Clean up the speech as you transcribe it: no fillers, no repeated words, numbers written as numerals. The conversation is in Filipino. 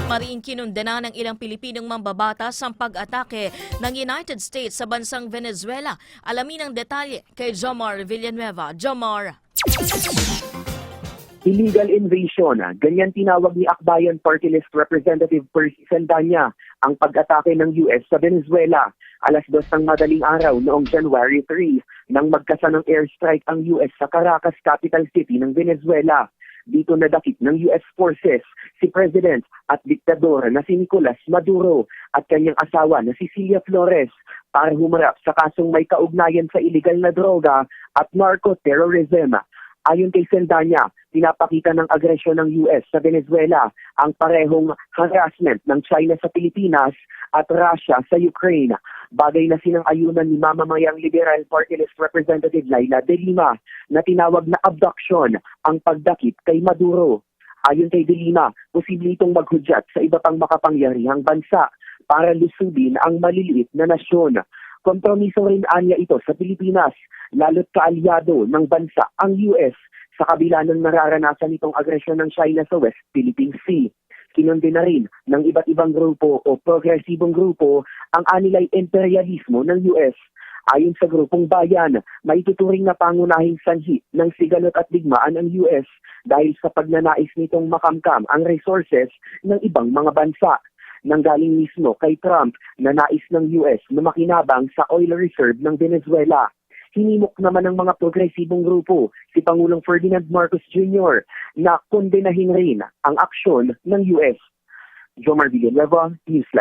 Mariing kinundena ng ilang Pilipinong mambabatas ang pag-atake ng United States sa bansang Venezuela. Alamin ang detalye kay Jomar Villanueva. Jomar. Illegal invasion, ganyan tinawag ni Akbayan Party List Representative Percy Saldana ang pag-atake ng US sa Venezuela. Alas 2 ng madaling araw noong January 3 nang magkasa ng airstrike ang US sa Caracas, capital city ng Venezuela. Dito nadakip ng US forces si President at diktador na si Nicolas Maduro at kanyang asawa na si Cilia Flores para humarap sa kasong may kaugnayan sa illegal na droga at narco-terrorism. Ayon kay Saldana, pinapakita ng agresyon ng US sa Venezuela ang parehong harassment ng China sa Pilipinas at Russia sa Ukraine. Bagay na sinang-ayunan ni mamamayang Liberal Party List Representative Laila De Lima na tinawag na abduction ang pagdakip kay Maduro. Ayon kay De Lima, posible itong maghudyat sa iba pang makapangyarihang bansa para lusubin ang maliliit na nasyon. Kompromiso rin anya ito sa Pilipinas, lalo't kaalyado ng bansa ang US sa kabila ng nararanasan itong agresyon ng China sa West Philippine Sea. Kinundena rin ng iba't ibang grupo o progresibong grupo ang anilay imperialismo ng US. Ayon sa grupong bayan, maituturing na pangunahing sanhi ng sigalot at digmaan ng US dahil sa pagnanais nitong makamkam ang resources ng ibang mga bansa. Nanggaling mismo kay Trump na nais ng US na makinabang sa oil reserve ng Venezuela. Hinimok naman ng mga progresibong grupo si Pangulong Ferdinand Marcos Jr. na kondenahin rin ang aksyon ng US. Jomar Villanueva, Newsline.